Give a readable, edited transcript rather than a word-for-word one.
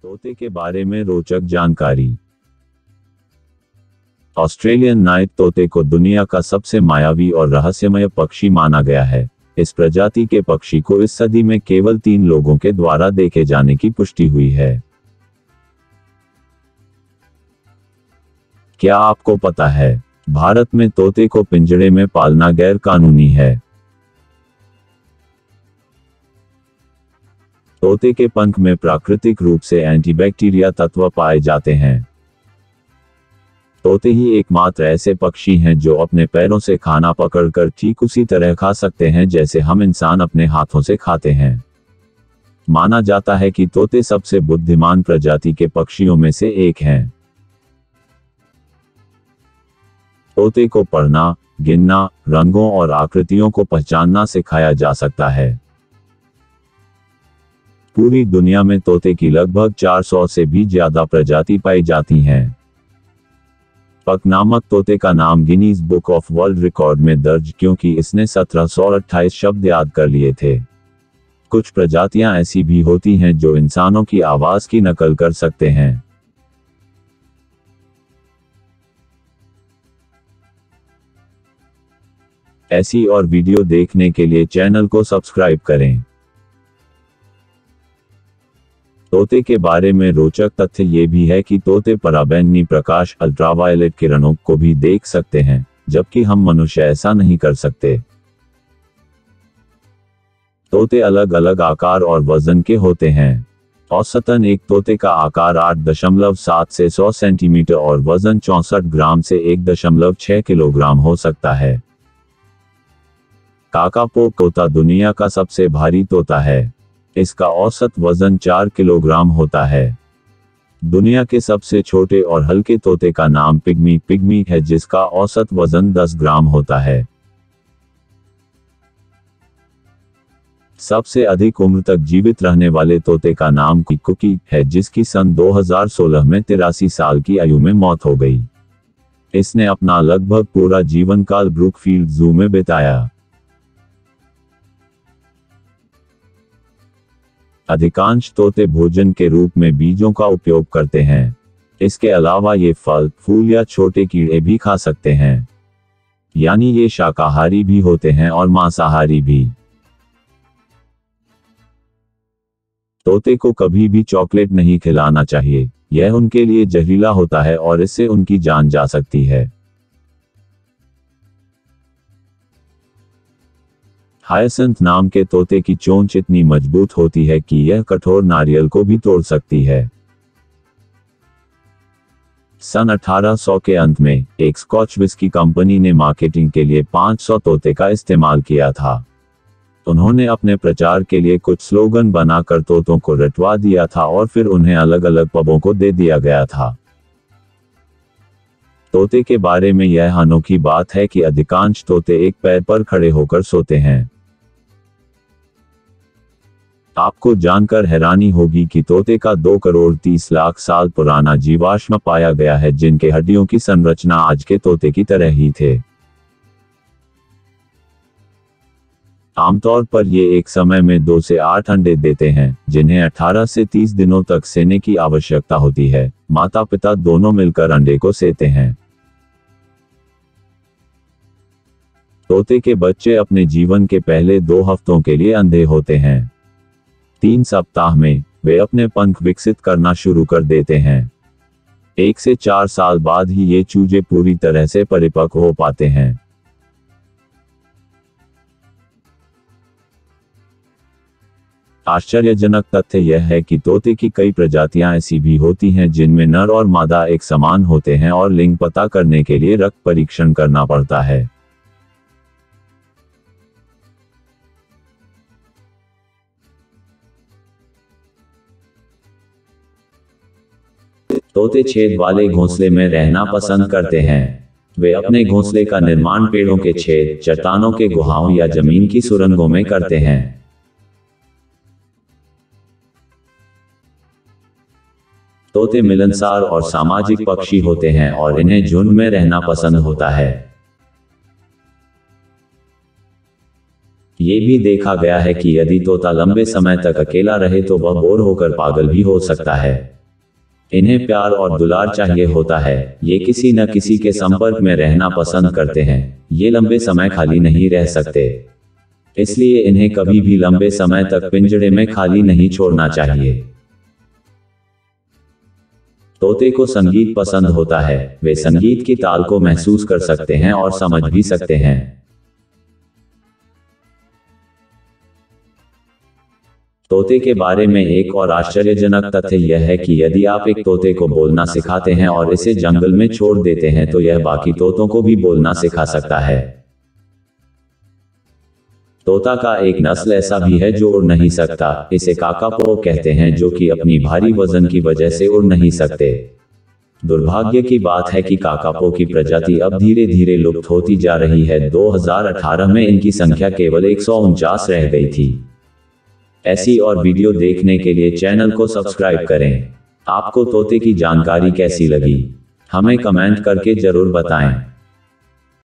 तोते के बारे में रोचक जानकारी। ऑस्ट्रेलियन नाइट तोते को दुनिया का सबसे मायावी और रहस्यमय पक्षी माना गया है। इस प्रजाति के पक्षी को इस सदी में केवल 3 लोगों के द्वारा देखे जाने की पुष्टि हुई है। क्या आपको पता है, भारत में तोते को पिंजरे में पालना गैर कानूनी है। तोते के पंख में प्राकृतिक रूप से एंटीबैक्टीरिया तत्व पाए जाते हैं। तोते ही एकमात्र ऐसे पक्षी हैं जो अपने पैरों से खाना पकड़कर ठीक उसी तरह खा सकते हैं जैसे हम इंसान अपने हाथों से खाते हैं। माना जाता है कि तोते सबसे बुद्धिमान प्रजाति के पक्षियों में से एक हैं। तोते को पढ़ना, गिनना, रंगों और आकृतियों को पहचानना सिखाया जा सकता है। पूरी दुनिया में तोते की लगभग 400 से भी ज्यादा प्रजाति पाई जाती हैं। पक नामक तोते का नाम Guinness book of world record में दर्ज क्योंकि इसने 1728 शब्द याद कर लिए थे। कुछ प्रजातियां ऐसी भी होती हैं जो इंसानों की आवाज की नकल कर सकते हैं। ऐसी और वीडियो देखने के लिए चैनल को सब्सक्राइब करें। तोते के बारे में रोचक तथ्य ये भी है कि तोते पराबैंगनी प्रकाश अल्ट्रावायलेट किरणों को भी देख सकते हैं, जबकि हम मनुष्य ऐसा नहीं कर सकते। तोते अलग अलग आकार और वजन के होते हैं। औसतन एक तोते का आकार 8.7 से 100 सेंटीमीटर और वजन 64 ग्राम से 1.6 किलोग्राम हो सकता है। काकापो तोता दुनिया का सबसे भारी तोता है। इसका औसत वजन 4 किलोग्राम होता है। दुनिया के सबसे छोटे और हल्के तोते का नाम पिग्मी है, जिसका औसत वजन 10 ग्राम होता है। सबसे अधिक उम्र तक जीवित रहने वाले तोते का नाम कुकी है, जिसकी सन 2016 में 83 साल की आयु में मौत हो गई। इसने अपना लगभग पूरा जीवन काल ब्रुकफील्ड जू में बिताया। अधिकांश तोते भोजन के रूप में बीजों का उपयोग करते हैं। इसके अलावा ये फल, फूल या छोटे कीड़े भी खा सकते हैं। यानी ये शाकाहारी भी होते हैं और मांसाहारी भी। तोते को कभी भी चॉकलेट नहीं खिलाना चाहिए, यह उनके लिए जहरीला होता है और इससे उनकी जान जा सकती है। हायसिंथ नाम के तोते की चोंच इतनी मजबूत होती है कि यह कठोर नारियल को भी तोड़ सकती है। सन 1800 के अंत में एक स्कॉच विस्की कंपनी ने मार्केटिंग के लिए 500 तोते का इस्तेमाल किया था। उन्होंने अपने प्रचार के लिए कुछ स्लोगन बनाकर तोतों को रटवा दिया था और फिर उन्हें अलग अलग पबों को दे दिया गया था। तोते के बारे में यह अनोखी बात है कि अधिकांश तोते एक पैर पर खड़े होकर सोते हैं। आपको जानकर हैरानी होगी कि तोते का 2 करोड़ 30 लाख साल पुराना जीवाश्म पाया गया है, जिनके हड्डियों की संरचना आज के तोते की तरह ही थे। आमतौर पर ये एक समय में 2 से 8 अंडे देते हैं, जिन्हें 18 से 30 दिनों तक सेने की आवश्यकता होती है। माता पिता दोनों मिलकर अंडे को सेते हैं। तोते के बच्चे अपने जीवन के पहले 2 हफ्तों के लिए अंधे होते हैं। 3 सप्ताह में वे अपने पंख विकसित करना शुरू कर देते हैं। 1 से 4 साल बाद ही ये चूजे पूरी तरह से परिपक्व हो पाते हैं। आश्चर्यजनक तथ्य यह है कि तोते की कई प्रजातियां ऐसी भी होती हैं जिनमें नर और मादा एक समान होते हैं और लिंग पता करने के लिए रक्त परीक्षण करना पड़ता है। तोते छेद वाले घोंसले में रहना पसंद करते हैं। वे अपने घोंसले का निर्माण पेड़ों के छेद, चट्टानों के गुहाओं या जमीन की सुरंगों में करते हैं। तोते मिलनसार और सामाजिक पक्षी होते हैं और इन्हें झुंड में रहना पसंद होता है। ये भी देखा गया है कि यदि तोता लंबे समय तक अकेला रहे तो वह बोर होकर पागल भी हो सकता है। इन्हें प्यार और दुलार चाहिए होता है। ये किसी न किसी के संपर्क में रहना पसंद करते हैं। ये लंबे समय खाली नहीं रह सकते, इसलिए इन्हें कभी भी लंबे समय तक पिंजरे में खाली नहीं छोड़ना चाहिए। तोते को संगीत पसंद होता है। वे संगीत की ताल को महसूस कर सकते हैं और समझ भी सकते हैं। तोते के बारे में एक और आश्चर्यजनक तथ्य यह है कि यदि आप एक तोते को बोलना सिखाते हैं और इसे जंगल में छोड़ देते हैं तो यह बाकी तोतों को भी बोलना सिखा सकता है। तोता का एक नस्ल ऐसा भी है जो उड़ नहीं सकता। इसे काकापो कहते हैं, जो कि अपनी भारी वजन की वजह से उड़ नहीं सकते। दुर्भाग्य की बात है कि काकापो की प्रजाति अब धीरे धीरे लुप्त होती जा रही है। 2018 में इनकी संख्या केवल 149 रह गई थी। ऐसी और वीडियो देखने के लिए चैनल को सब्सक्राइब करें। आपको तोते की जानकारी कैसी लगी, हमें कमेंट करके जरूर बताएं।